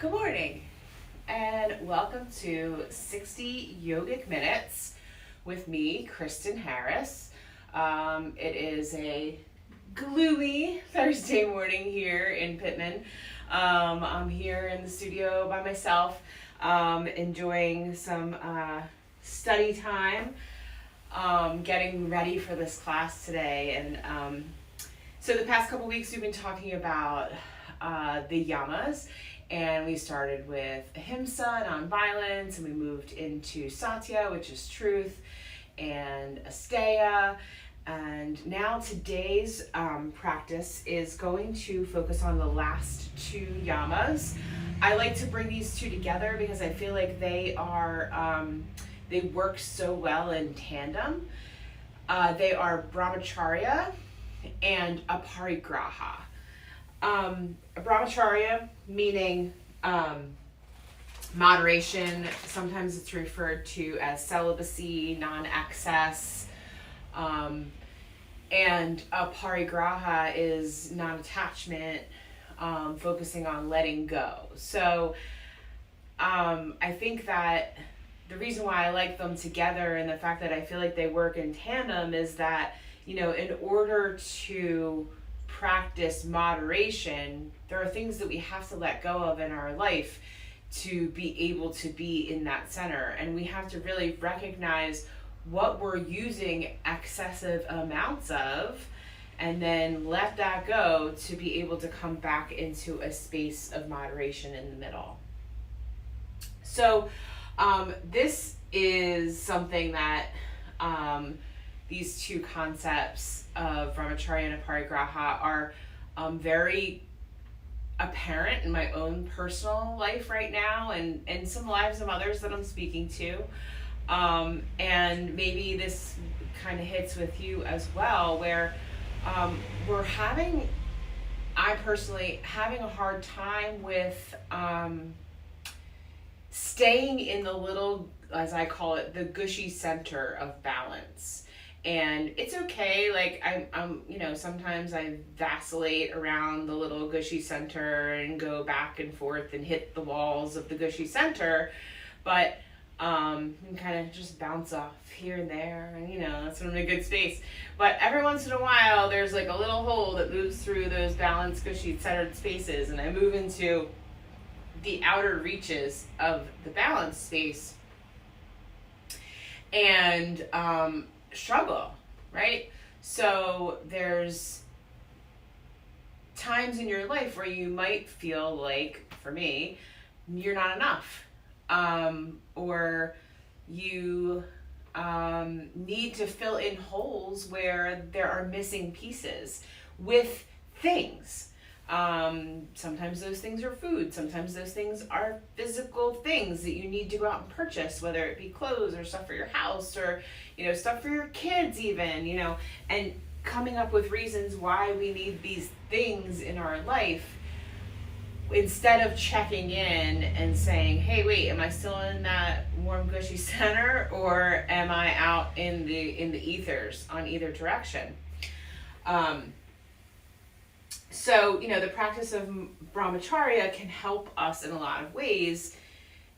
Good morning, and welcome to 60 Yogic Minutes with me, Kristen Harris. It is a gloomy Thursday morning here in Pittman. I'm here in the studio by myself, enjoying some study time, getting ready for this class today. And so the past couple weeks we've been talking about the yamas. And we started with ahimsa, nonviolence, and we moved into satya, which is truth, and asteya. And now today's practice is going to focus on the last two yamas. I like to bring these two together because I feel like they work so well in tandem. They are Brahmacharya and Aparigraha. Brahmacharya meaning moderation. Sometimes it's referred to as celibacy, non-excess. And Aparigraha is non-attachment, focusing on letting go. So I think that the reason why I like them together and the fact that I feel like they work in tandem is that, in order to practice moderation, there are things that we have to let go of in our life to be able to be in that center. And we have to really recognize what we're using excessive amounts of and then let that go to be able to come back into a space of moderation in the middle. So this is something that these two concepts of Brahmacharya and Aparigraha are very apparent in my own personal life right now and some lives of others that I'm speaking to. And maybe this kind of hits with you as well, where I personally having a hard time with staying in the little, as I call it, the gushy center of balance. And it's okay, like I'm sometimes I vacillate around the little gushy center and go back and forth and hit the walls of the gushy center, but you can kind of just bounce off here and there, and that's when I'm in a good space. But every once in a while there's like a little hole that moves through those balanced, gushy centered spaces, and I move into the outer reaches of the balanced space and struggle, right? So there's times in your life where you might feel like, for me, you're not enough, or you need to fill in holes where there are missing pieces with things. Sometimes those things are food. Sometimes those things are physical things that you need to go out and purchase, whether it be clothes or stuff for your house or, stuff for your kids even, and coming up with reasons why we need these things in our life instead of checking in and saying, hey, wait, am I still in that warm, gushy center, or am I out in the ethers on either direction? So, the practice of Brahmacharya can help us in a lot of ways.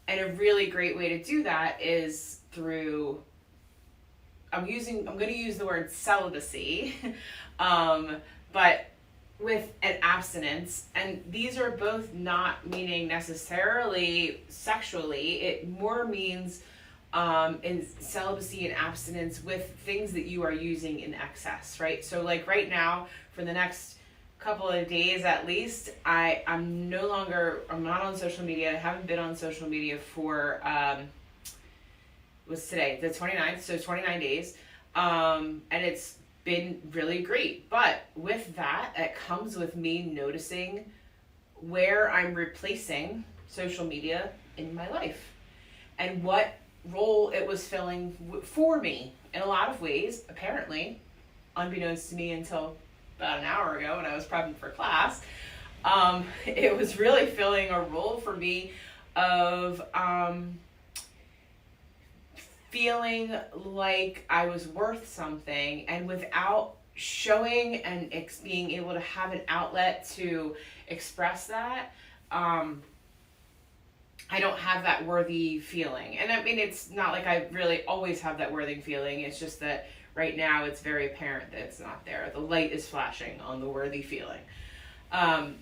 And a really great way to do that is through, I'm going to use the word celibacy, but with an abstinence. And these are both not meaning necessarily sexually. It more means in celibacy and abstinence with things that you are using in excess, right? So like right now, for the next couple of days at least, I'm not on social media. I haven't been on social media for was today the 29th, so 29 days, and it's been really great. But with that, it comes with me noticing where I'm replacing social media in my life and what role it was filling for me in a lot of ways, apparently unbeknownst to me until about an hour ago when I was prepping for class. It was really filling a role for me of feeling like I was worth something, and without showing and being able to have an outlet to express that, I don't have that worthy feeling. And I mean, it's not like I really always have that worthy feeling. It's just that right now it's very apparent that it's not there. The light is flashing on the worthy feeling. And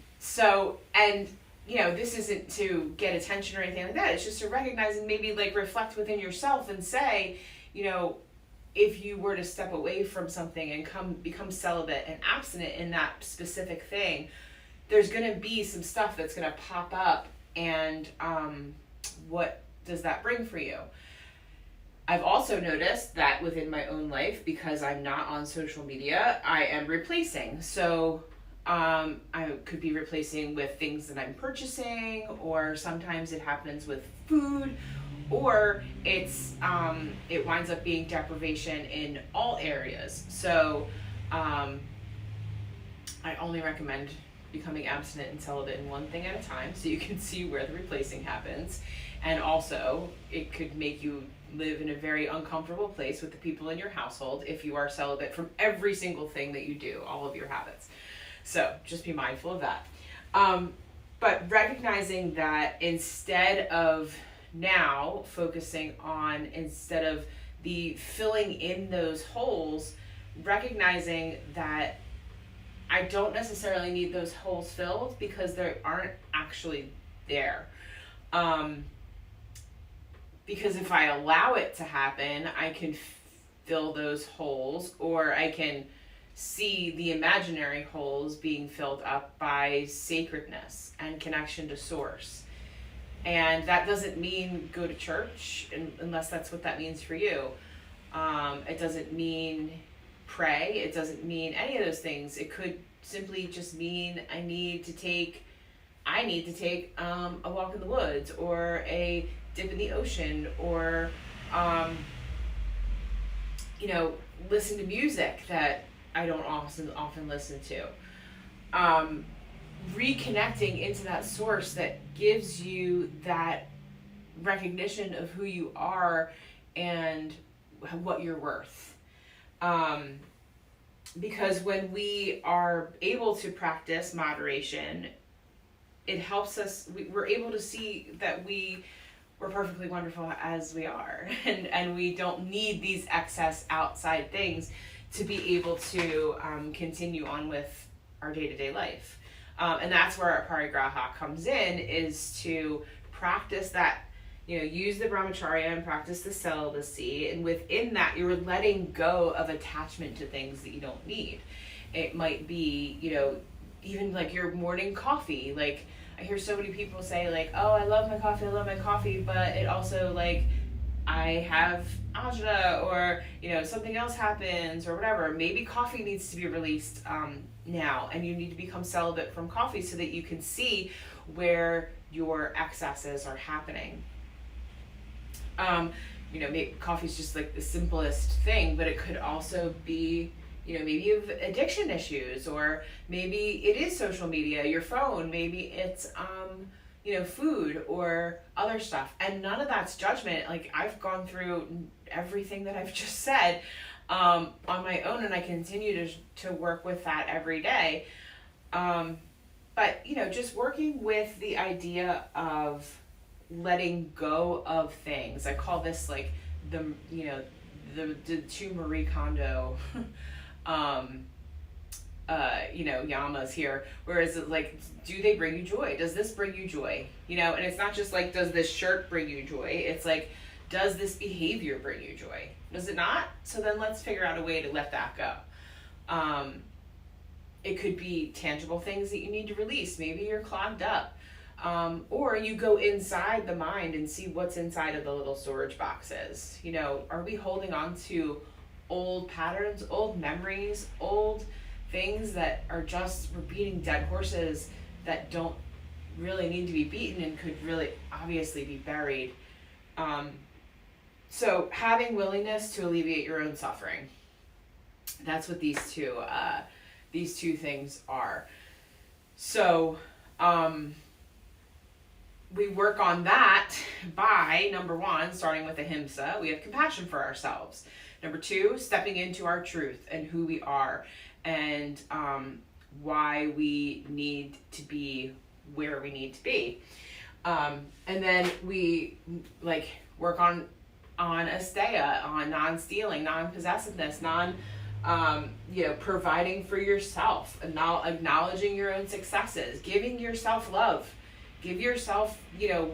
this isn't to get attention or anything like that. It's just to recognize and maybe like reflect within yourself and say, if you were to step away from something and become celibate and abstinent in that specific thing, there's going to be some stuff that's going to pop up. And what does that bring for you? I've also noticed that within my own life, because I'm not on social media, I am replacing. So I could be replacing with things that I'm purchasing, or sometimes it happens with food, or it winds up being deprivation in all areas. So I only recommend becoming abstinent and celibate in one thing at a time, so you can see where the replacing happens. And also, it could make you live in a very uncomfortable place with the people in your household if you are celibate from every single thing that you do, all of your habits. So just be mindful of that. But recognizing that instead of the filling in those holes, recognizing that I don't necessarily need those holes filled because they aren't actually there. Because if I allow it to happen, I can fill those holes, or I can see the imaginary holes being filled up by sacredness and connection to source. And that doesn't mean go to church unless that's what that means for you. It doesn't mean pray. It doesn't mean any of those things. It could simply just mean I need to take a walk in the woods, or a dip in the ocean, or listen to music that I don't often listen to. Reconnecting into that source that gives you that recognition of who you are and what you're worth. Because when we are able to practice moderation, it helps us, we're able to see that we're perfectly wonderful as we are, and we don't need these excess outside things to be able to continue on with our day-to-day life. And that's where Aparigraha comes in, is to practice that, use the Brahmacharya and practice the celibacy. And within that, you're letting go of attachment to things that you don't need. It might be, even like your morning coffee. Like, I hear so many people say, like, oh, I love my coffee, but it also, like, I have agita, or, something else happens, or whatever. Maybe coffee needs to be released now, and you need to become celibate from coffee so that you can see where your excesses are happening. Maybe coffee's just like the simplest thing, but it could also be, maybe you have addiction issues, or maybe it is social media, your phone, maybe it's, food or other stuff. And none of that's judgment. Like, I've gone through everything that I've just said on my own, and I continue to work with that every day. But, just working with the idea of letting go of things. I call this like the two Marie Kondo yamas here, whereas it's like, do they bring you joy? Does this bring you joy? And it's not just like, does this shirt bring you joy? It's like, does this behavior bring you joy? Does it not? So then let's figure out a way to let that go. It could be tangible things that you need to release. Maybe you're clogged up. Or you go inside the mind and see what's inside of the little storage boxes. Are we holding on to old patterns, old memories, old things that are just, we're beating dead horses that don't really need to be beaten and could really obviously be buried. So having willingness to alleviate your own suffering. That's what these two things are. So, we work on that by, number one, starting with ahimsa. We have compassion for ourselves. Number two, stepping into our truth and who we are, and why we need to be where we need to be. And then we like work on asteya, on non-stealing, non-possessiveness, providing for yourself, acknowledging your own successes, giving yourself love, give yourself,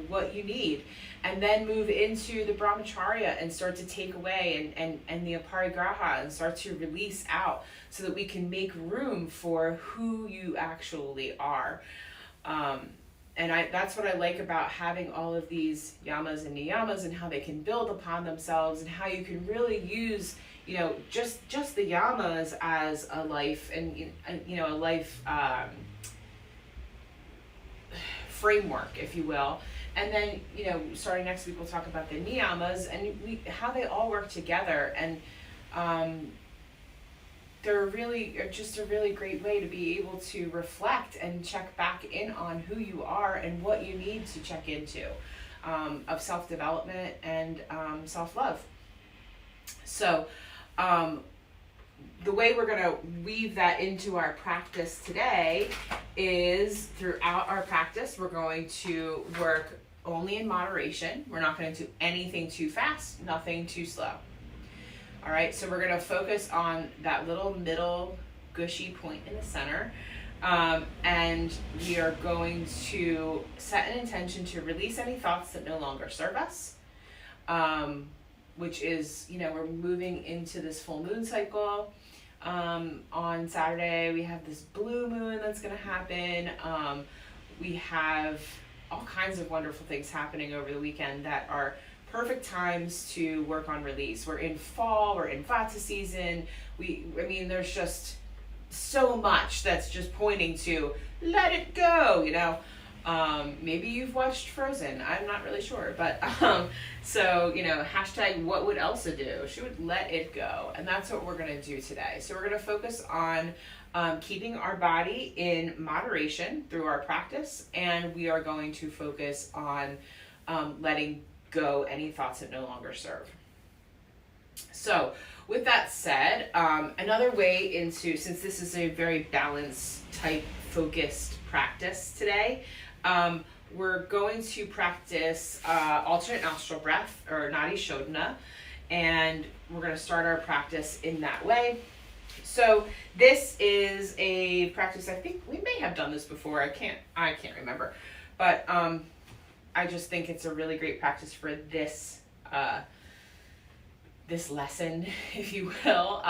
what you need, and then move into the Brahmacharya and start to take away and the Aparigraha and start to release out so that we can make room for who you actually are. And that's what I like about having all of these yamas and niyamas and how they can build upon themselves and how you can really use, just the yamas as a life and, a life framework, if you will. And then, starting next week, we'll talk about the niyamas and how they all work together. And they're just a really great way to be able to reflect and check back in on who you are and what you need to check into of self-development and self-love. So the way we're going to weave that into our practice today is throughout our practice, we're going to work only in moderation. We're not going to do anything too fast, nothing too slow. All right, so we're going to focus on that little middle gushy point in the center. And we are going to set an intention to release any thoughts that no longer serve us, which is, we're moving into this full moon cycle. On Saturday, we have this blue moon that's going to happen. We have all kinds of wonderful things happening over the weekend that are perfect times to work on release. We're in fall, we're in Vata season. There's just so much that's just pointing to let it go, maybe you've watched Frozen. I'm not really sure, but hashtag what would Elsa do? She would let it go. And that's what we're going to do today. So we're going to focus on keeping our body in moderation through our practice. And we are going to focus on letting go any thoughts that no longer serve. So with that said, another way into, since this is a very balanced type focused practice today, we're going to practice alternate nostril breath, or Nadi Shodhana, and we're going to start our practice in that way. So this is a practice, I think we may have done this before, I can't remember, but I just think it's a really great practice for this this lesson, if you will,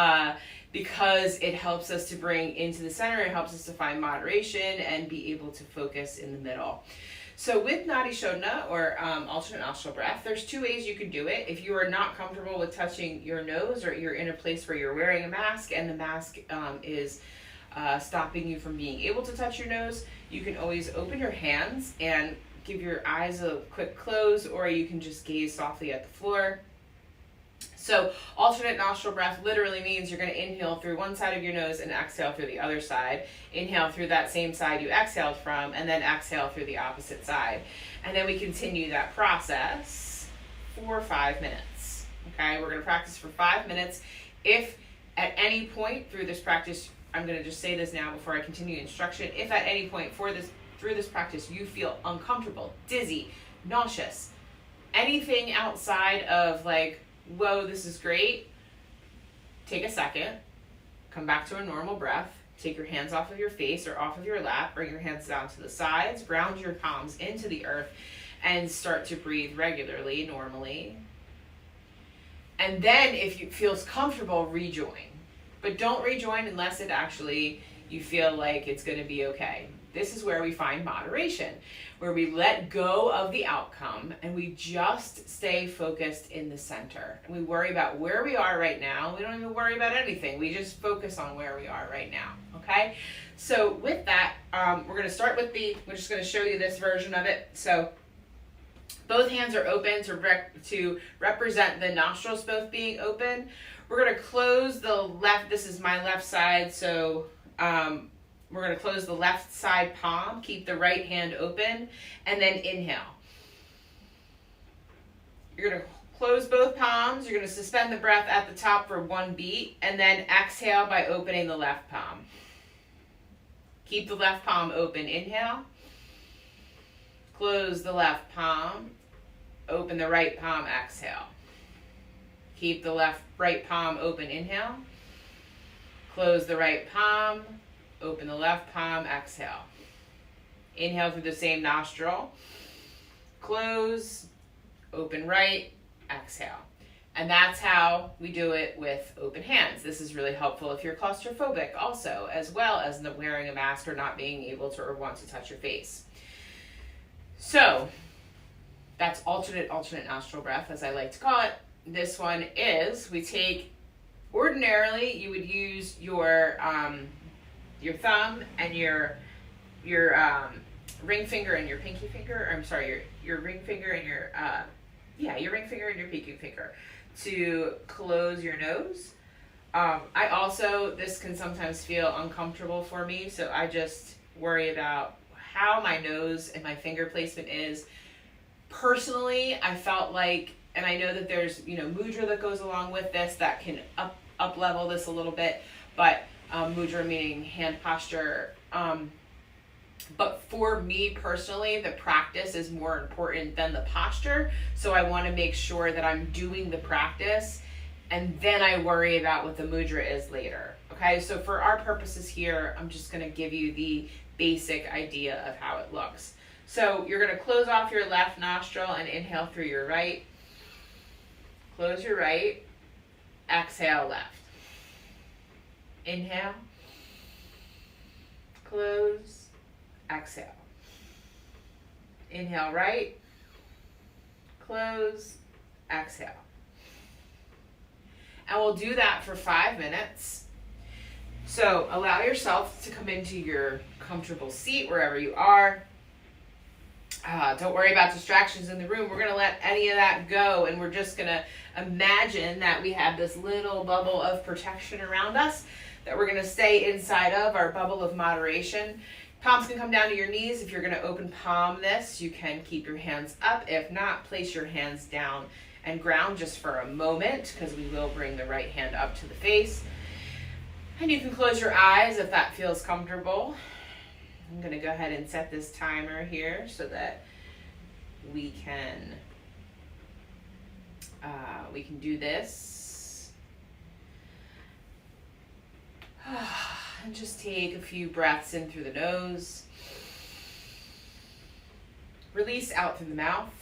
because it helps us to bring into the center, it helps us to find moderation and be able to focus in the middle. So with Nadi Shodhana, or alternate nostril breath, there's two ways you can do it. If you are not comfortable with touching your nose, or you're in a place where you're wearing a mask and the mask is stopping you from being able to touch your nose, you can always open your hands and give your eyes a quick close, or you can just gaze softly at the floor. So alternate nostril breath literally means you're going to inhale through one side of your nose and exhale through the other side. Inhale through that same side you exhaled from, and then exhale through the opposite side. And then we continue that process for 5 minutes. Okay, we're going to practice for 5 minutes. If at any point through this practice, I'm going to just say this now before I continue instruction, if at any point through this practice you feel uncomfortable, dizzy, nauseous, anything outside of like, whoa, this is great, take a second, come back to a normal breath, take your hands off of your face or off of your lap, bring your hands down to the sides, ground your palms into the earth, and start to breathe regularly, normally. And then if it feels comfortable, rejoin. But don't rejoin unless you feel like it's going to be okay. This is where we find moderation, where we let go of the outcome and we just stay focused in the center. And we worry about where we are right now. We don't even worry about anything. We just focus on where we are right now, okay? So with that, we're going to start with we're just going to show you this version of it. So both hands are open to represent the nostrils both being open. We're going to close the left, this is my left side, so we're going to close the left side palm, keep the right hand open, and then inhale. You're going to close both palms, you're going to suspend the breath at the top for 1 beat, and then exhale by opening the left palm. Keep the left palm open, inhale. Close the left palm. Open the right palm, exhale. Keep the right palm open, inhale. Close the right palm. Open the left palm, exhale. Inhale through the same nostril. Close, open right, exhale. And that's how we do it with open hands. This is really helpful if you're claustrophobic also, as well as wearing a mask or not being able to or want to touch your face. So that's alternate nostril breath, as I like to call it. This one is, we take, ordinarily you would use your thumb and your ring finger and your pinky finger, I'm sorry, your ring finger and your ring finger and your pinky finger to close your nose. I also, this can sometimes feel uncomfortable for me, so I just worry about how my nose and my finger placement is. Personally, I felt like, and I know that there's, mudra that goes along with this that can up level this a little bit, but mudra meaning hand posture. But for me personally, the practice is more important than the posture. So I want to make sure that I'm doing the practice and then I worry about what the mudra is later. Okay, so for our purposes here, I'm just going to give you the basic idea of how it looks. So you're going to close off your left nostril and inhale through your right. Close your right. Exhale left. Inhale. Close. Exhale. Inhale right. Close. Exhale. And we'll do that for 5 minutes. So allow yourself to come into your comfortable seat wherever you are. Don't worry about distractions in the room. We're going to let any of that go, and we're just going to imagine that we have this little bubble of protection around us that we're going to stay inside of, our bubble of moderation. Palms can come down to your knees. If you're going to open palm this, you can keep your hands up. If not, place your hands down and ground just for a moment, because we will bring the right hand up to the face. And you can close your eyes if that feels comfortable. I'm going to go ahead and set this timer here so that we can do this. And just take a few breaths in through the nose. Release out through the mouth.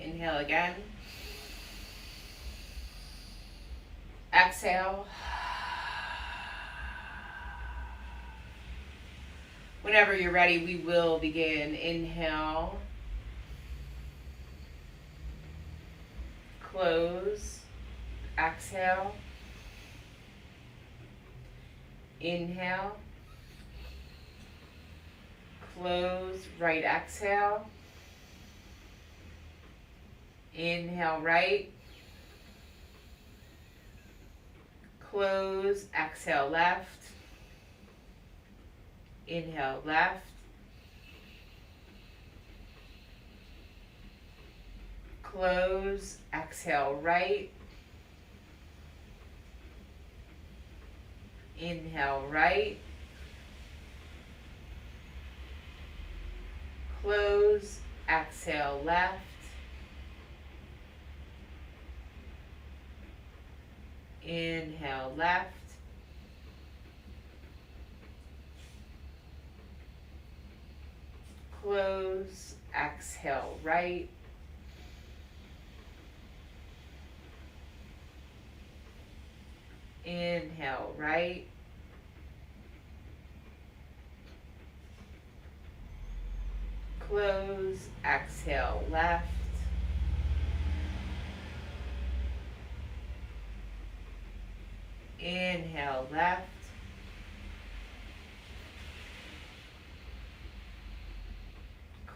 Inhale again. Exhale. Whenever you're ready, we will begin. Inhale. Close. Exhale. Inhale. Close. Right exhale. Inhale right. Close. Exhale left. Inhale left. Close. Exhale right. Inhale right. Close. Exhale left. Inhale left. Close. Exhale right. Inhale right. Close. Exhale left. Inhale left.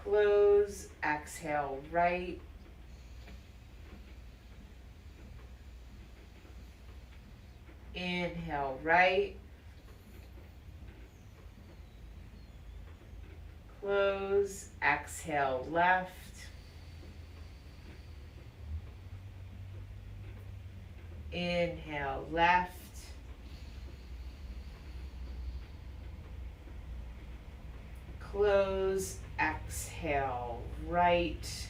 Close. Exhale right. Inhale right. Close. Exhale left. Inhale left. Close, exhale, right.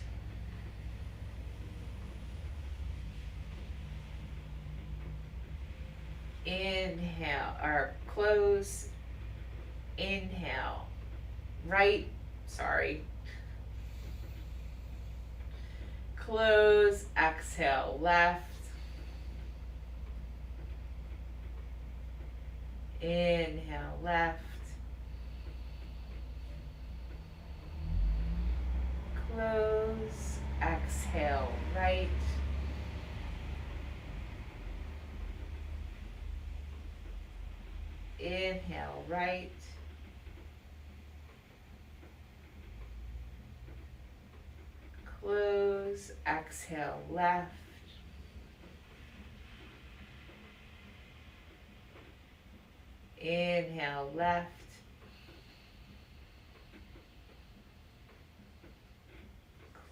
Inhale, or close, inhale, right, close, exhale, left, inhale, left, close, exhale, right, inhale, right, close, exhale, left, inhale, left,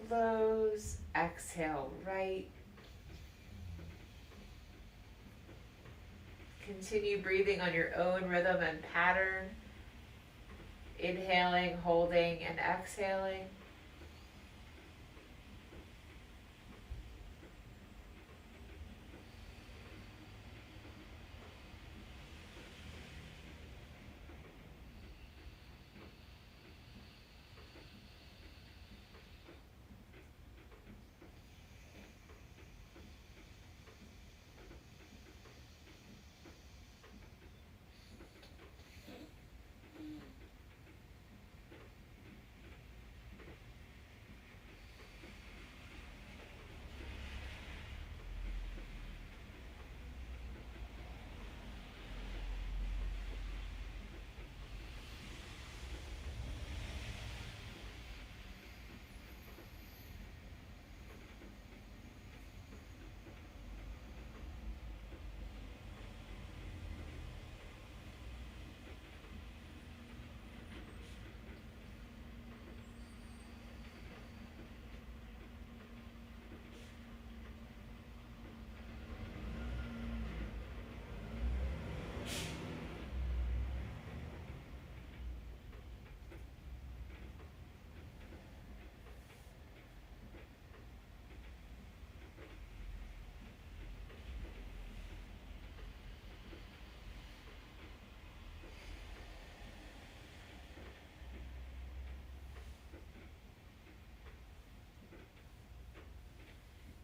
close, exhale, right. Continue breathing on your own rhythm and pattern, inhaling, holding, and exhaling.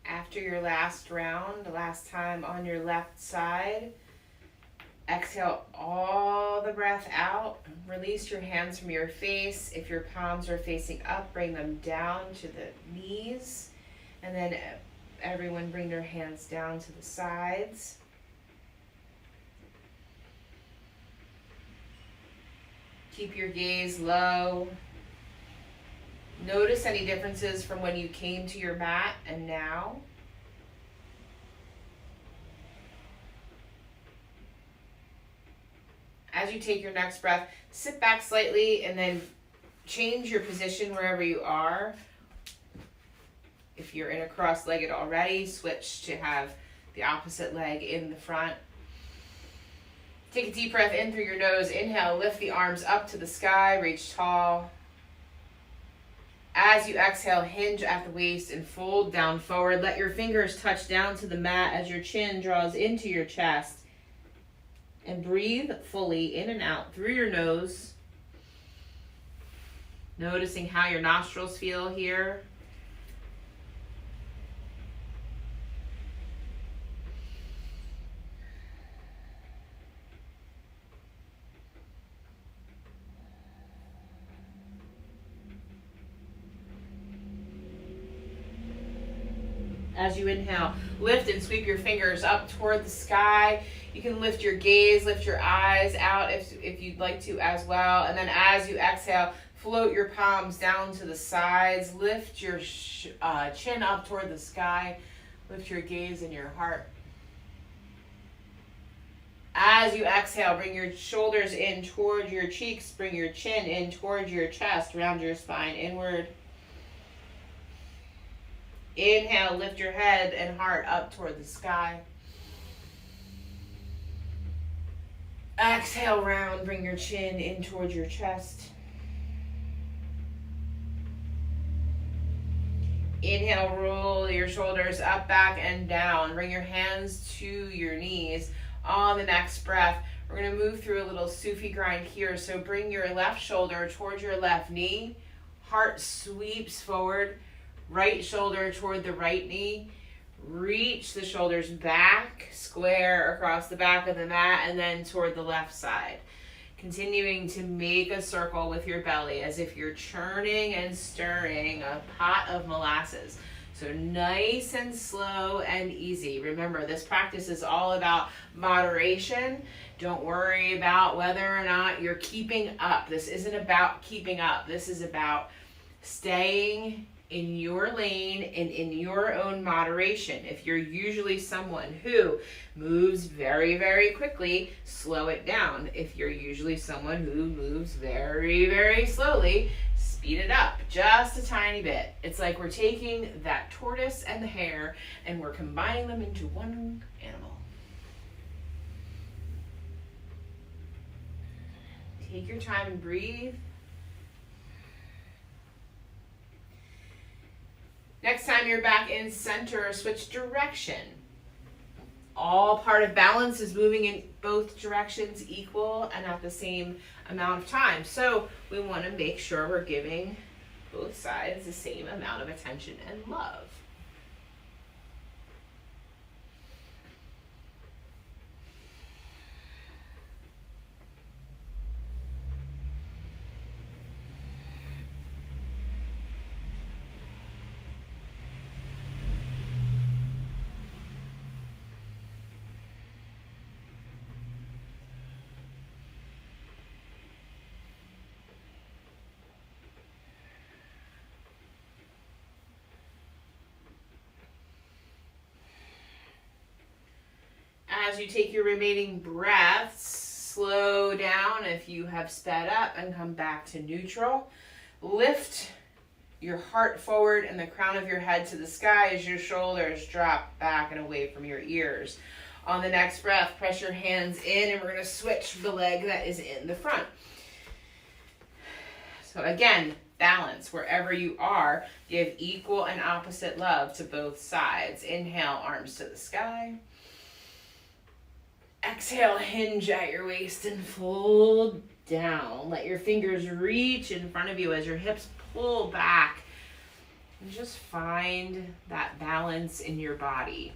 After your last round, the last time on your left side, exhale all the breath out. Release your hands from your face. If your palms are facing up, bring them down to the knees. And then everyone bring their hands down to the sides. Keep your gaze low. Notice any differences from when you came to your mat and now. As you take your next breath, sit back slightly and then change your position wherever you are. If you're in a cross-legged already, switch to have the opposite leg in the front. Take a deep breath in through your nose. Inhale, lift the arms up to the sky, reach tall. As you exhale, hinge at the waist and fold down forward. Let your fingers touch down to the mat as your chin draws into your chest. And breathe fully in and out through your nose. Noticing how your nostrils feel here. As you inhale, lift and sweep your fingers up toward the sky. You can lift your gaze, lift your eyes out if you'd like to as well. And then as you exhale, float your palms down to the sides. Lift your chin up toward the sky. Lift your gaze and your heart. As you exhale, bring your shoulders in toward your cheeks. Bring your chin in toward your chest. Round your spine inward. Inhale, lift your head and heart up toward the sky. Exhale, round, bring your chin in toward your chest. Inhale, roll your shoulders up, back, and down. Bring your hands to your knees. On the next breath, we're going to move through a little Sufi grind here. So bring your left shoulder towards your left knee. Heart sweeps forward. Right shoulder toward the right knee. Reach the shoulders back, square across the back of the mat, and then toward the left side. Continuing to make a circle with your belly as if you're churning and stirring a pot of molasses. So nice and slow and easy. Remember, this practice is all about moderation. Don't worry about whether or not you're keeping up. This isn't about keeping up. This is about staying in your lane and in your own moderation. If you're usually someone who moves very, very quickly, slow it down. If you're usually someone who moves very, very slowly, speed it up just a tiny bit. It's like we're taking that tortoise and the hare and we're combining them into one animal. Take your time and breathe. Next time you're back in center, switch direction. All part of balance is moving in both directions equal and at the same amount of time. So we want to make sure we're giving both sides the same amount of attention and love. As you take your remaining breaths, slow down if you have sped up and come back to neutral. Lift your heart forward and the crown of your head to the sky as your shoulders drop back and away from your ears. On the next breath, press your hands in and we're going to switch the leg that is in the front. So again, balance wherever you are. Give equal and opposite love to both sides. Inhale, arms to the sky. Exhale, hinge at your waist and fold down. Let your fingers reach in front of you as your hips pull back. And just find that balance in your body.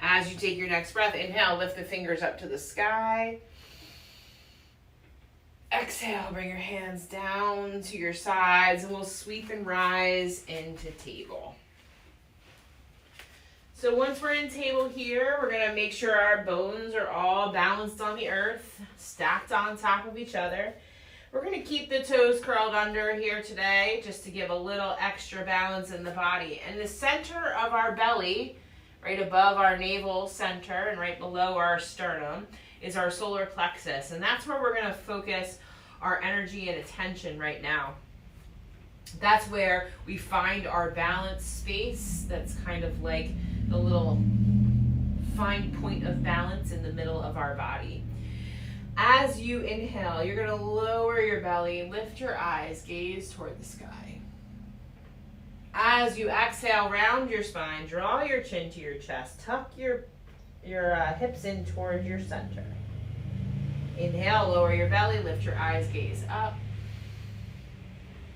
As you take your next breath, inhale, lift the fingers up to the sky. Exhale, bring your hands down to your sides and we'll sweep and rise into table. So once we're in table here, we're going to make sure our bones are all balanced on the earth, stacked on top of each other. We're going to keep the toes curled under here today just to give a little extra balance in the body. And the center of our belly, right above our navel center and right below our sternum, is our solar plexus. And that's where we're going to focus our energy and attention right now. That's where we find our balance space. That's kind of like the little fine point of balance in the middle of our body. As you inhale, you're going to lower your belly, lift your eyes, gaze toward the sky. As you exhale, round your spine, draw your chin to your chest, tuck your hips in toward your center. Inhale, lower your belly, lift your eyes, gaze up.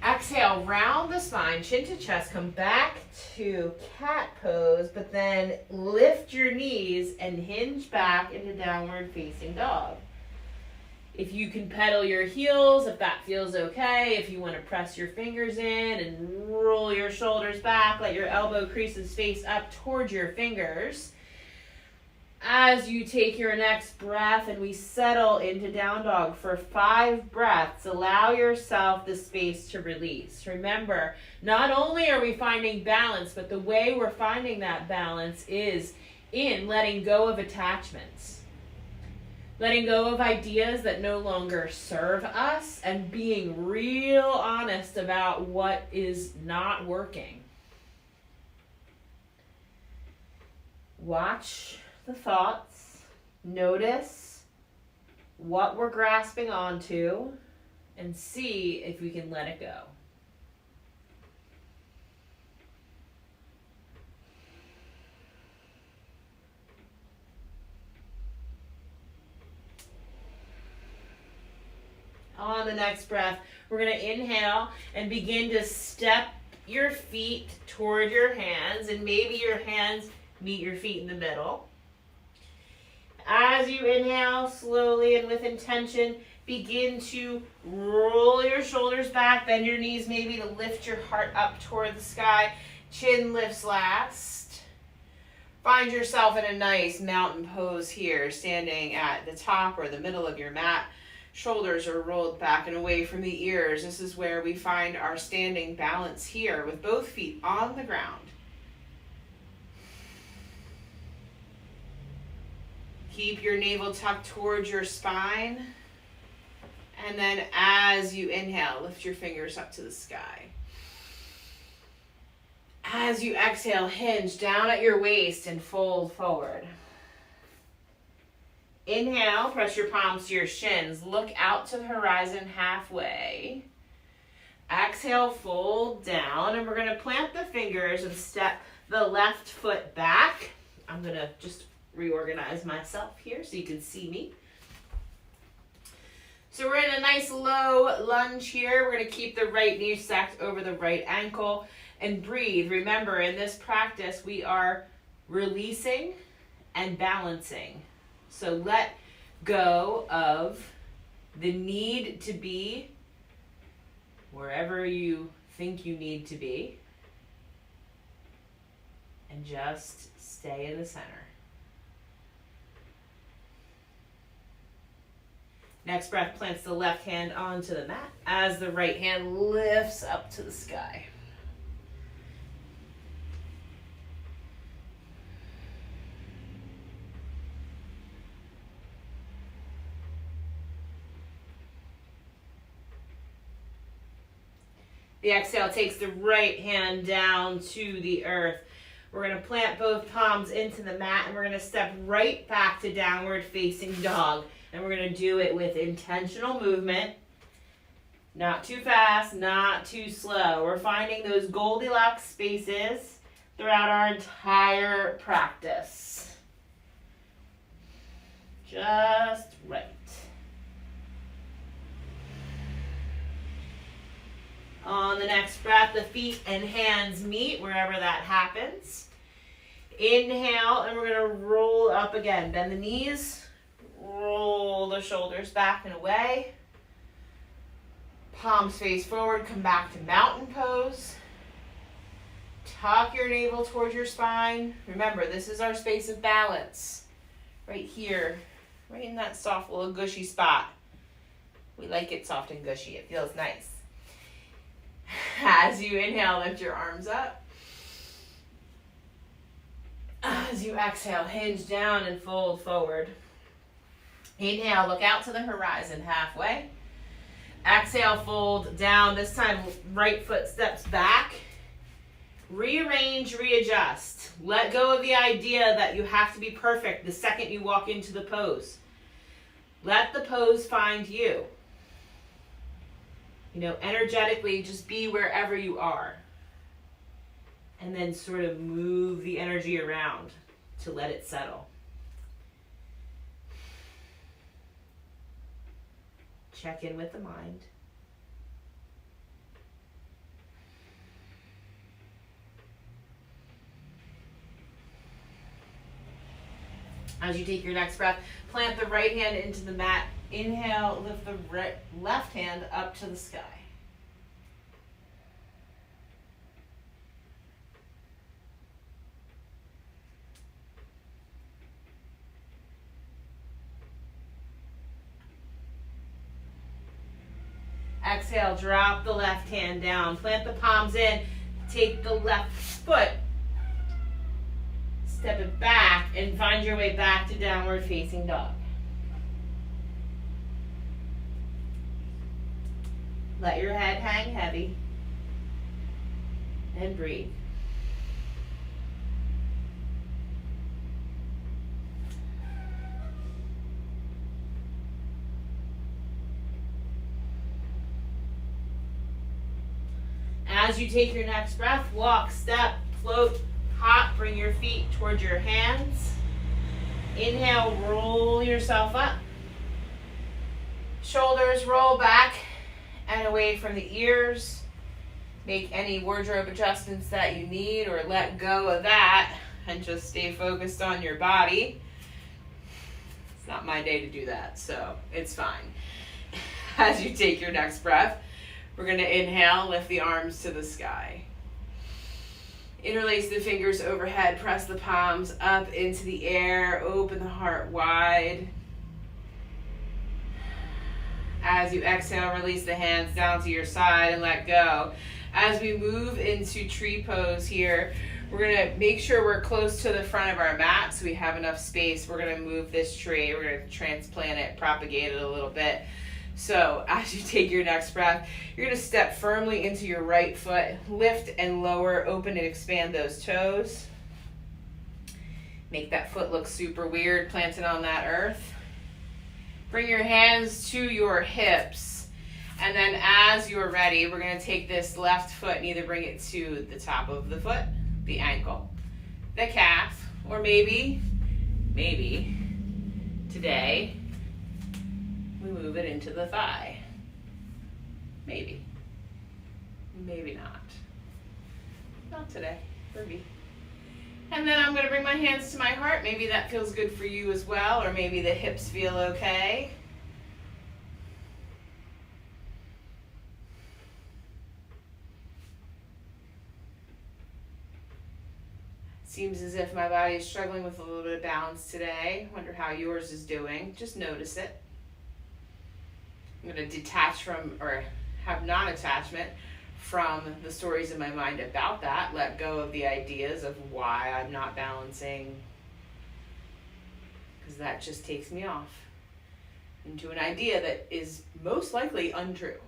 Exhale, round the spine, chin to chest, come back to cat pose, but then lift your knees and hinge back into downward facing dog. If you can pedal your heels, if that feels okay, if you want to press your fingers in and roll your shoulders back, let your elbow creases face up towards your fingers. As you take your next breath and we settle into down dog for 5 breaths, allow yourself the space to release. Remember, not only are we finding balance, but the way we're finding that balance is in letting go of attachments. Letting go of ideas that no longer serve us and being real honest about what is not working. Watch the thoughts. Notice what we're grasping onto and see if we can let it go. On the next breath, we're going to inhale and begin to step your feet toward your hands, and maybe your hands meet your feet in the middle. As you inhale, slowly and with intention, begin to roll your shoulders back, bend your knees maybe to lift your heart up toward the sky. Chin lifts last. Find yourself in a nice mountain pose here, standing at the top or the middle of your mat. Shoulders are rolled back and away from the ears. This is where we find our standing balance here with both feet on the ground. Keep your navel tucked towards your spine. And then as you inhale, lift your fingers up to the sky. As you exhale, hinge down at your waist and fold forward. Inhale, press your palms to your shins. Look out to the horizon halfway. Exhale, fold down, and we're going to plant the fingers and step the left foot back. I'm going to just reorganize myself here so you can see me. So we're in a nice low lunge here. We're going to keep the right knee stacked over the right ankle and breathe. Remember, in this practice, we are releasing and balancing. So let go of the need to be wherever you think you need to be, and just stay in the center. Next breath plants the left hand onto the mat as the right hand lifts up to the sky. The exhale takes the right hand down to the earth. We're going to plant both palms into the mat, and we're going to step right back to downward facing dog. And we're going to do it with intentional movement. Not too fast, not too slow. We're finding those Goldilocks spaces throughout our entire practice. Just right. On the next breath, the feet and hands meet wherever that happens. Inhale, and we're going to roll up again. Bend the knees, roll the shoulders back and away. Palms face forward, come back to mountain pose. Tuck your navel towards your spine. Remember, this is our space of balance. Right here, right in that soft little gushy spot. We like it soft and gushy. It feels nice. As you inhale, lift your arms up. As you exhale, hinge down and fold forward. Inhale, look out to the horizon halfway. Exhale, fold down. This time, right foot steps back. Rearrange, readjust. Let go of the idea that you have to be perfect the second you walk into the pose. Let the pose find you. Energetically, just be wherever you are. And then sort of move the energy around to let it settle. Check in with the mind. As you take your next breath, plant the right hand into the mat. Inhale, lift the left hand up to the sky. Exhale, drop the left hand down. Plant the palms in. Take the left foot. Step it back and find your way back to downward facing dog. Let your head hang heavy. And breathe. As you take your next breath, walk, step, float, hop, bring your feet towards your hands. Inhale, roll yourself up. Shoulders roll back and away from the ears. Make any wardrobe adjustments that you need or let go of that and just stay focused on your body. It's not my day to do that, so it's fine. As you take your next breath, we're going to inhale, lift the arms to the sky. Interlace the fingers overhead, press the palms up into the air, open the heart wide. As you exhale, release the hands down to your side and let go. As we move into tree pose here, we're going to make sure we're close to the front of our mat so we have enough space. We're going to move this tree, we're going to transplant it, propagate it a little bit. So as you take your next breath, you're going to step firmly into your right foot, lift and lower, open and expand those toes. Make that foot look super weird, planted on that earth. Bring your hands to your hips. And then as you're ready, we're going to take this left foot and either bring it to the top of the foot, the ankle, the calf, or maybe today, we move it into the thigh. Maybe not. Not today, for me. And then I'm going to bring my hands to my heart. Maybe that feels good for you as well, or maybe the hips feel okay. Seems as if my body is struggling with a little bit of balance today. Wonder how yours is doing. Just notice it. I'm going to detach from, or have non-attachment from the stories in my mind about that. Let go of the ideas of why I'm not balancing, because that just takes me off into an idea that is most likely untrue.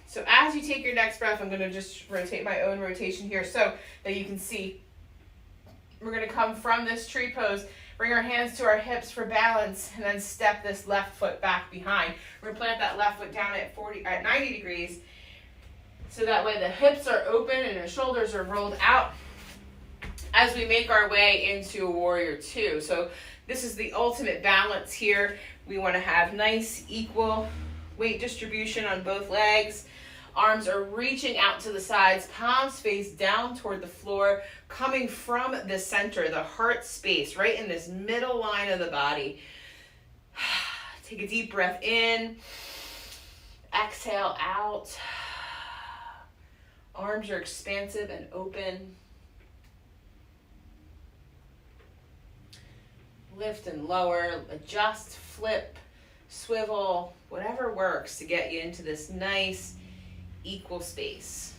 So as you take your next breath, I'm going to just rotate my own rotation here so that you can see. We're going to come from this tree pose, bring our hands to our hips for balance, and then step this left foot back behind. We're going to plant that left foot down at 90 degrees, so that way the hips are open and the shoulders are rolled out as we make our way into a warrior two. So this is the ultimate balance here. We want to have nice equal weight distribution on both legs. Arms are reaching out to the sides, palms face down toward the floor, coming from the center, the heart space, right in this middle line of the body. Take a deep breath in, exhale out. Arms are expansive and open. Lift and lower, adjust, flip, swivel, whatever works to get you into this nice equal space.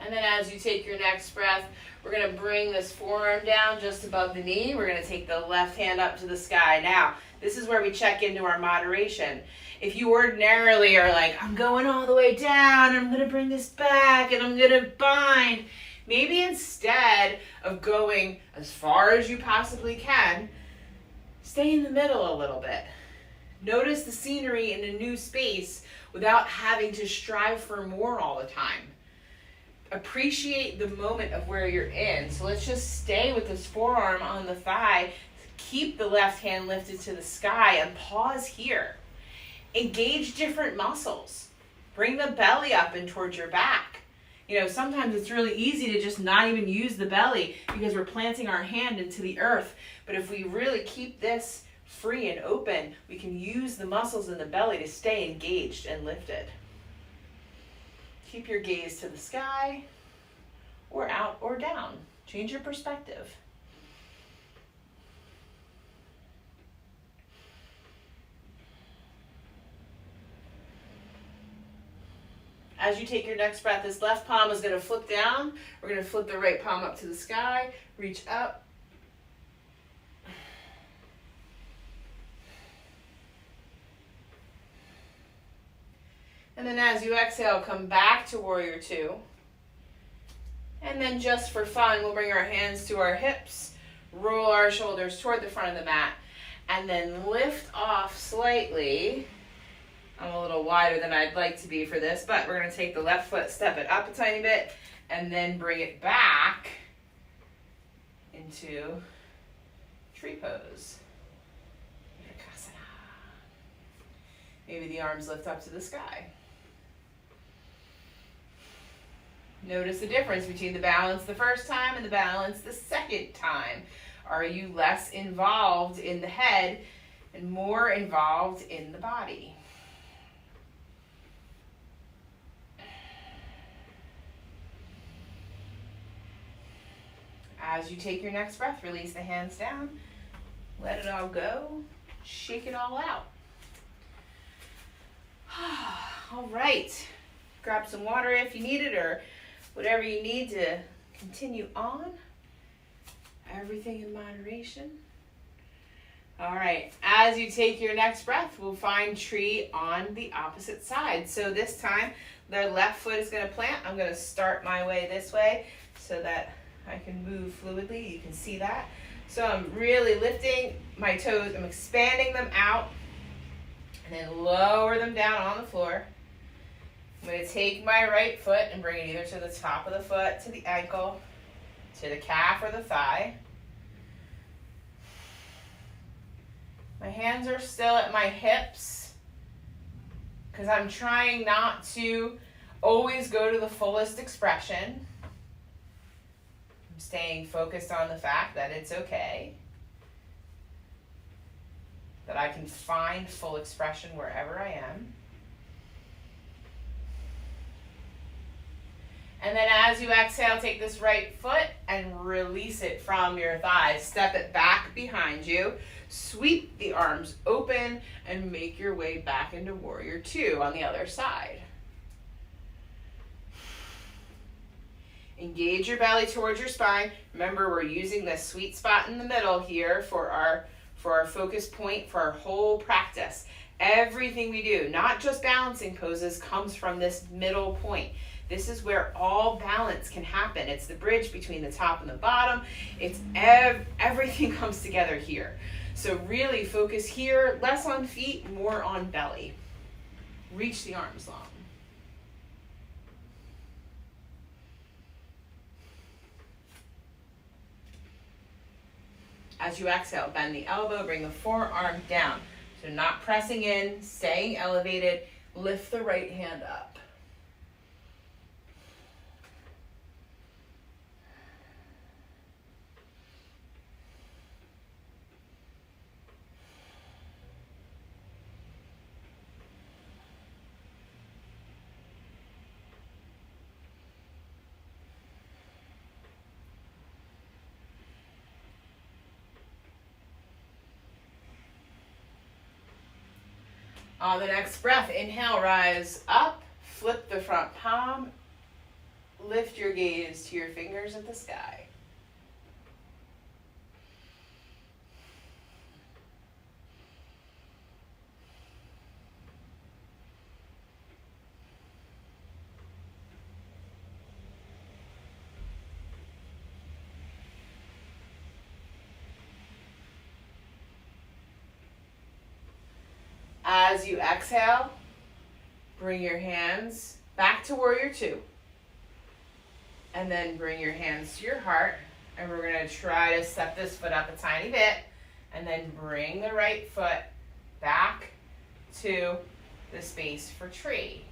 And then as you take your next breath, we're going to bring this forearm down just above the knee. We're going to take the left hand up to the sky. Now, this is where we check into our moderation. If you ordinarily are like, I'm going all the way down, I'm going to bring this back, and I'm going to bind, maybe instead of going as far as you possibly can, stay in the middle a little bit. Notice the scenery in a new space without having to strive for more all the time. Appreciate the moment of where you're in. So let's just stay with this forearm on the thigh. Keep the left hand lifted to the sky and pause here. Engage different muscles. Bring the belly up and towards your back. You know, sometimes it's really easy to just not even use the belly because we're planting our hand into the earth. But if we really keep this free and open, we can use the muscles in the belly to stay engaged and lifted. Keep your gaze to the sky or out or down. Change your perspective. As you take your next breath, this left palm is going to flip down. We're going to flip the right palm up to the sky, reach up. And then as you exhale, come back to warrior two. And then just for fun, we'll bring our hands to our hips, roll our shoulders toward the front of the mat, and then lift off slightly. I'm a little wider than I'd like to be for this, but we're going to take the left foot, step it up a tiny bit, and then bring it back into tree pose. Maybe the arms lift up to the sky. Notice the difference between the balance the first time and the balance the second time. Are you less involved in the head and more involved in the body? As you take your next breath, release the hands down. Let it all go. Shake it all out. All right. Grab some water if you need it, or whatever you need to continue on. Everything in moderation. All right. As you take your next breath, we'll find tree on the opposite side. So this time, the left foot is going to plant. I'm going to start my way this way so that I can move fluidly. You can see that. So I'm really lifting my toes. I'm expanding them out and then lower them down on the floor. I'm going to take my right foot and bring it either to the top of the foot, to the ankle, to the calf or the thigh. My hands are still at my hips because I'm trying not to always go to the fullest expression. I'm staying focused on the fact that it's okay, that I can find full expression wherever I am. And then as you exhale, take this right foot and release it from your thighs. Step it back behind you. Sweep the arms open and make your way back into Warrior Two on the other side. Engage your belly towards your spine. Remember, we're using this sweet spot in the middle here for our focus point for our whole practice. Everything we do, not just balancing poses, comes from this middle point. This is where all balance can happen. It's the bridge between the top and the bottom. It's everything comes together here. So really focus here, less on feet, more on belly. Reach the arms long. As you exhale, bend the elbow, bring the forearm down. So not pressing in, staying elevated. Lift the right hand up. On the next breath, inhale, rise up, flip the front palm, lift your gaze to your fingers at the sky. As you exhale, bring your hands back to Warrior Two. And then bring your hands to your heart. And we're going to try to step this foot up a tiny bit. And then bring the right foot back to the space for tree.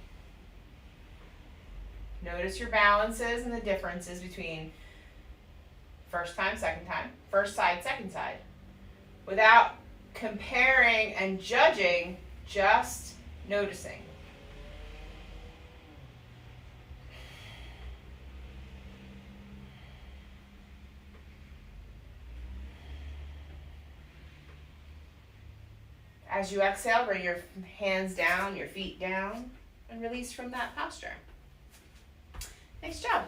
Notice your balances and the differences between first time, second time, first side, second side. Without comparing and judging, just noticing. As you exhale, bring your hands down, your feet down, and release from that posture. Nice job.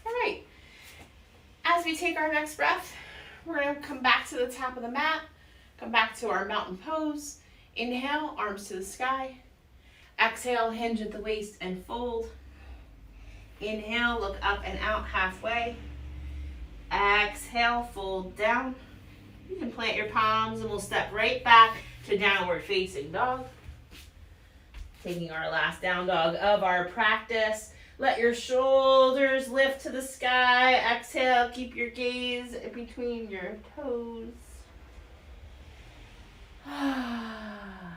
All right. As we take our next breath, we're going to come back to the top of the mat. Come back to our mountain pose. Inhale, arms to the sky. Exhale, hinge at the waist and fold. Inhale, look up and out halfway. Exhale, fold down. You can plant your palms and we'll step right back to downward facing dog. Taking our last down dog of our practice. Let your shoulders lift to the sky. Exhale, keep your gaze between your toes. And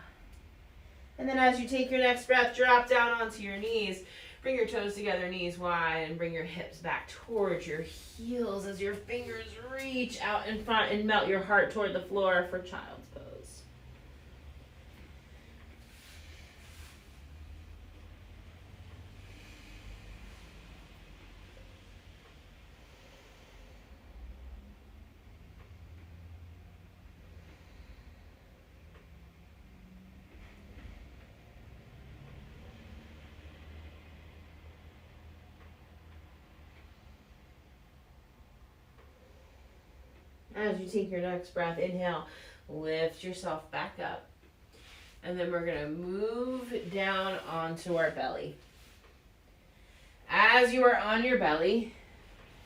then as you take your next breath, drop down onto your knees. Bring your toes together, knees wide, and bring your hips back towards your heels as your fingers reach out in front and melt your heart toward the floor for child's pose. As you take your next breath, inhale, lift yourself back up. And then we're going to move down onto our belly. As you are on your belly,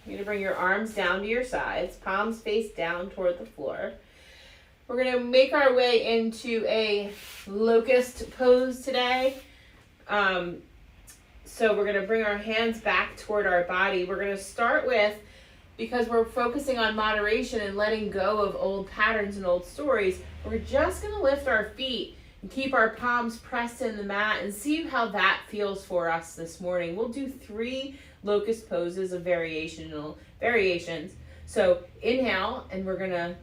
you're going to bring your arms down to your sides, palms face down toward the floor. We're going to make our way into a locust pose today. So we're going to bring our hands back toward our body. We're going to start with, because we're focusing on moderation and letting go of old patterns and old stories, we're just going to lift our feet and keep our palms pressed in the mat and see how that feels for us this morning. We'll do 3 locust poses of variations. So inhale, and we're going to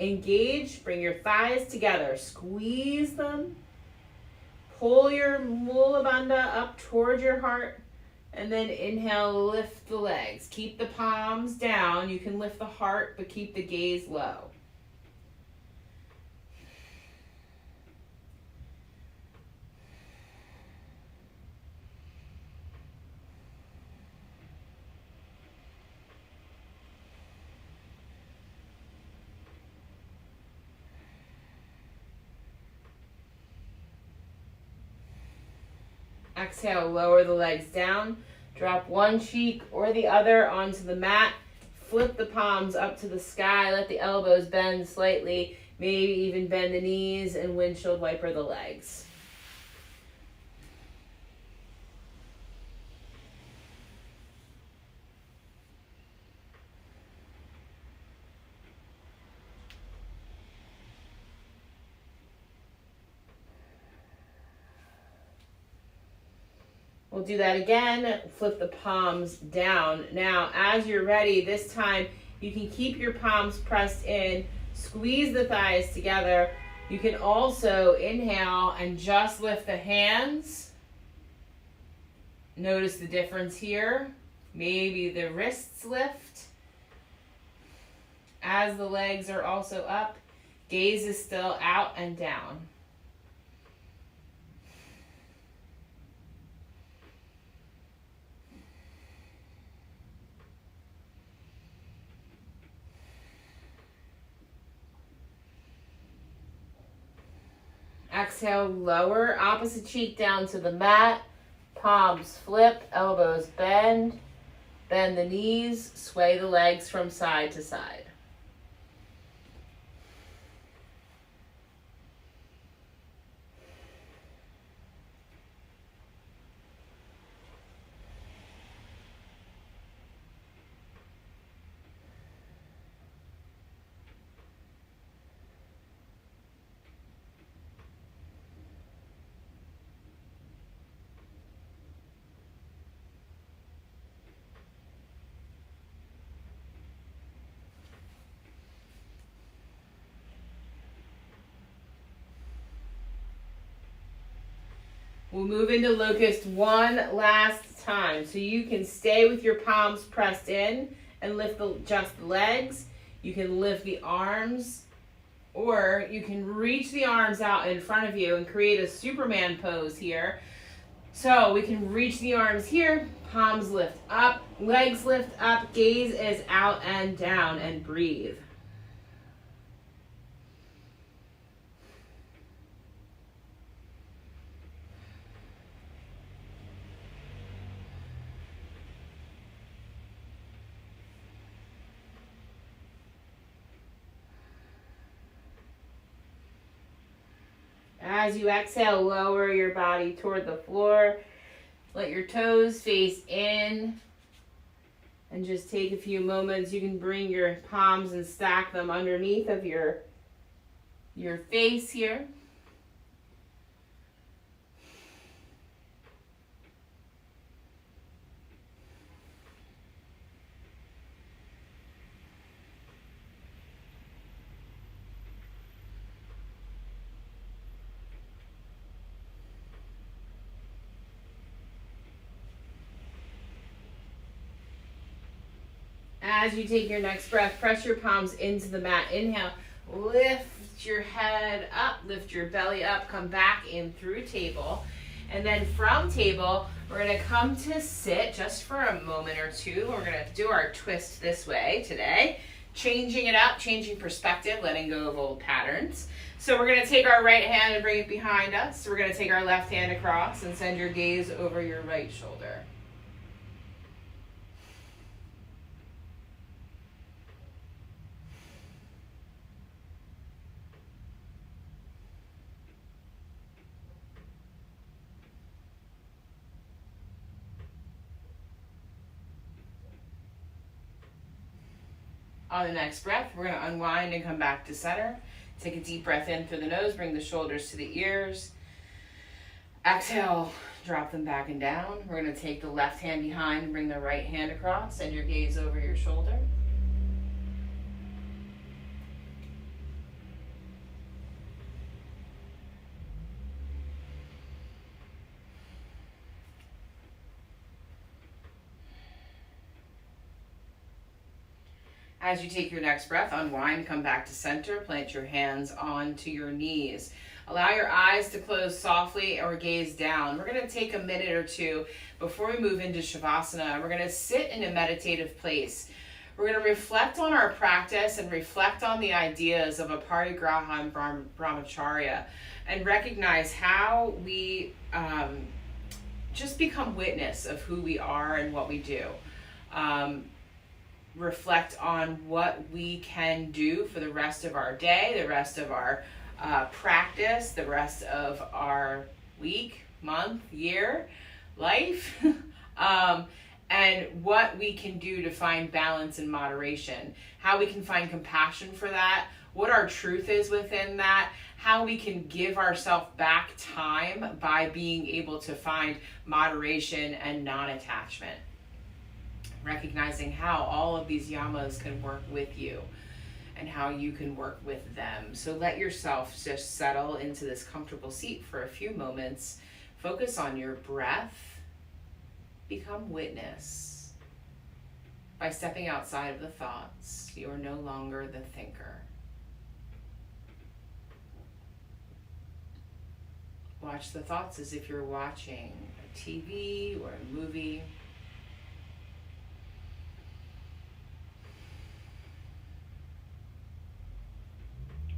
engage. Bring your thighs together. Squeeze them. Pull your mula bandha up toward your heart. And then inhale, lift the legs. Keep the palms down. You can lift the heart, but keep the gaze low. Exhale, lower the legs down. Drop one cheek or the other onto the mat. Flip the palms up to the sky. Let the elbows bend slightly. Maybe even bend the knees and windshield wiper the legs. We'll do that again. Flip the palms down. Now, as you're ready, this time you can keep your palms pressed in, squeeze the thighs together. You can also inhale and just lift the hands. Notice the difference here. Maybe the wrists lift. As the legs are also up, gaze is still out and down. Exhale, lower opposite cheek down to the mat. Palms flip, elbows bend. Bend the knees, sway the legs from side to side. We'll move into locust one last time. So you can stay with your palms pressed in and lift just the legs. You can lift the arms, or you can reach the arms out in front of you and create a Superman pose here. So we can reach the arms here, palms lift up, legs lift up, gaze is out and down, and breathe. As you exhale, lower your body toward the floor. Let your toes face in. And just take a few moments. You can bring your palms and stack them underneath of your face here. As you take your next breath, press your palms into the mat. Inhale, lift your head up, lift your belly up, come back in through table. And then from table, we're gonna come to sit just for a moment or two. We're gonna do our twist this way today, changing it up, changing perspective, letting go of old patterns. So we're gonna take our right hand and bring it behind us. So we're gonna take our left hand across and send your gaze over your right shoulder. On the next breath, we're going to unwind and come back to center. Take a deep breath in through the nose, bring the shoulders to the ears. Exhale, drop them back and down. We're going to take the left hand behind and bring the right hand across. Send your gaze over your shoulder. As you take your next breath, unwind, come back to center, plant your hands onto your knees. Allow your eyes to close softly or gaze down. We're going to take a minute or two before we move into Shavasana. We're going to sit in a meditative place. We're going to reflect on our practice and reflect on the ideas of Aparigraha and Brahmacharya and recognize how we just become witness of who we are and what we do. Reflect on what we can do for the rest of our day, the rest of our practice, the rest of our week, month, year, life, and what we can do to find balance and moderation, how we can find compassion for that, what our truth is within that, how we can give ourselves back time by being able to find moderation and non-attachment. Recognizing how all of these yamas can work with you and how you can work with them. So let yourself just settle into this comfortable seat for a few moments. Focus on your breath. Become witness. By stepping outside of the thoughts, you are no longer the thinker. Watch the thoughts as if you're watching a TV or a movie.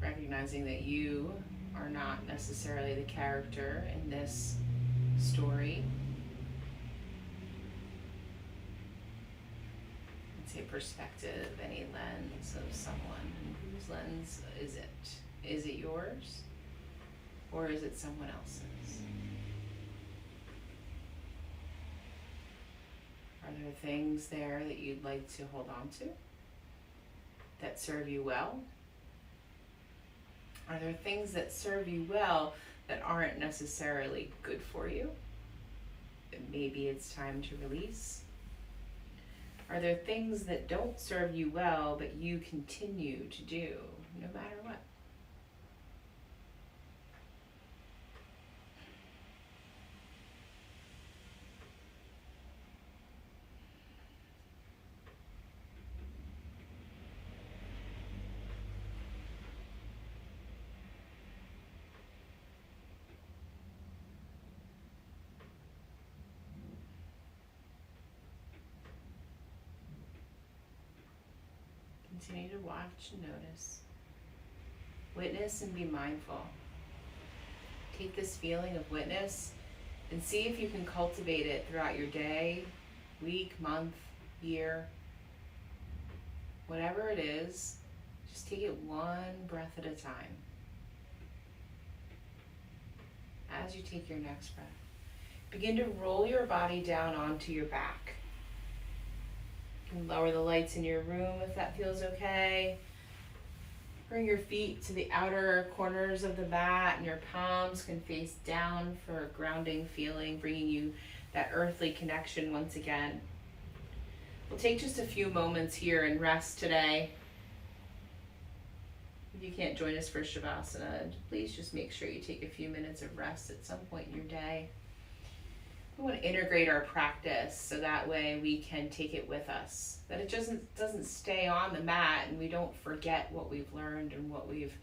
Recognizing that you are not necessarily the character in this story. It's a perspective, any lens of someone. Whose lens is it? Is it yours? Or is it someone else's? Are there things there that you'd like to hold on to that serve you well? Are there things that serve you well that aren't necessarily good for you? That maybe it's time to release? Are there things that don't serve you well but you continue to do no matter what? Continue to watch and notice. Witness and be mindful. Take this feeling of witness and see if you can cultivate it throughout your day, week, month, year. Whatever it is, just take it one breath at a time. as you take your next breath, begin to roll your body down onto your back. You can lower the lights in your room if that feels okay. Bring your feet to the outer corners of the mat, and your palms can face down for a grounding feeling, bringing you that earthly connection once again. We'll take just a few moments here and rest today. If you can't join us for Shavasana, please just make sure you take a few minutes of rest at some point in your day. We want to integrate our practice so that way we can take it with us, that it doesn't stay on the mat and we don't forget what we've learned and what we've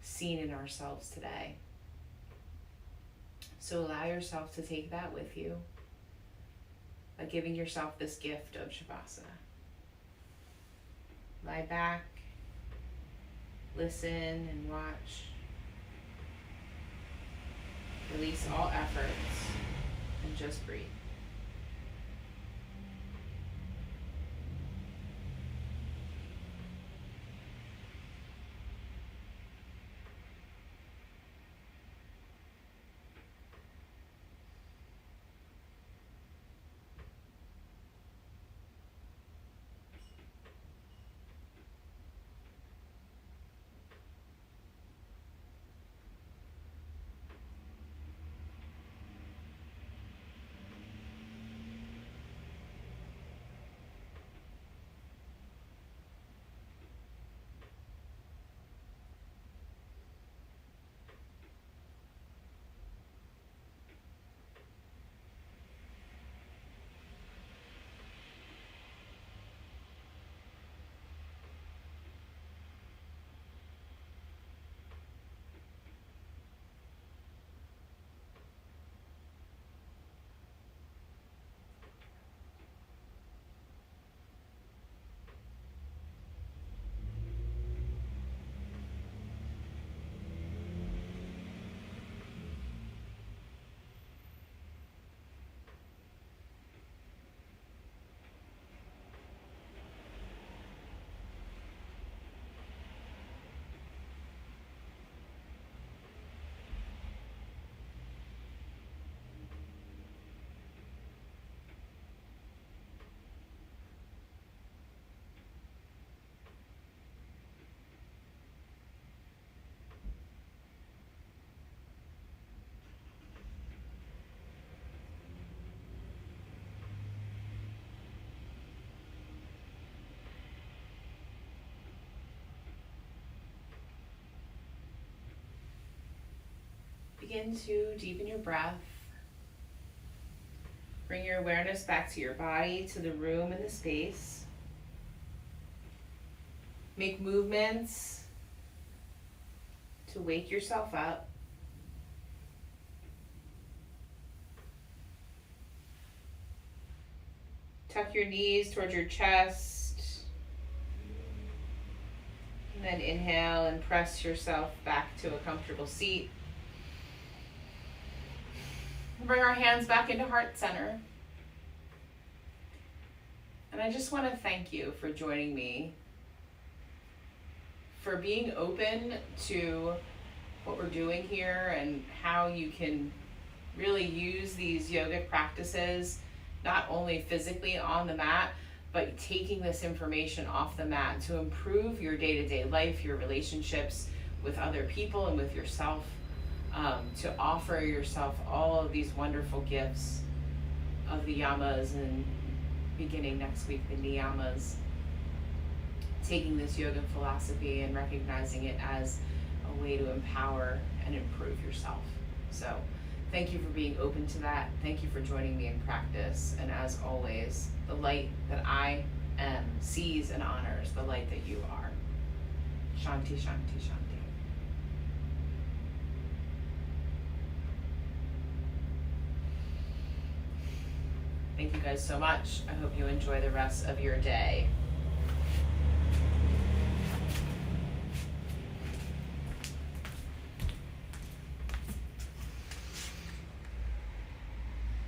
seen in ourselves today. So allow yourself to take that with you by giving yourself this gift of Shavasana. Lie back, listen and watch. Release all efforts and just breathe. Begin to deepen your breath. Bring your awareness back to your body, to the room and the space. Make movements to wake yourself up. Tuck your knees towards your chest. And then inhale and press yourself back to a comfortable seat. Bring our hands back into heart center. And I just want to thank you for joining me, for being open to what we're doing here and how you can really use these yogic practices, not only physically on the mat, but taking this information off the mat to improve your day-to-day life, your relationships with other people and with yourself. To offer yourself all of these wonderful gifts of the yamas, and beginning next week, the niyamas. Taking this yoga philosophy and recognizing it as a way to empower and improve yourself. So thank you for being open to that. Thank you for joining me in practice. And as always, the light that I am sees and honors the light that you are. Shanti, Shanti, Shanti. Thank you guys so much. I hope you enjoy the rest of your day.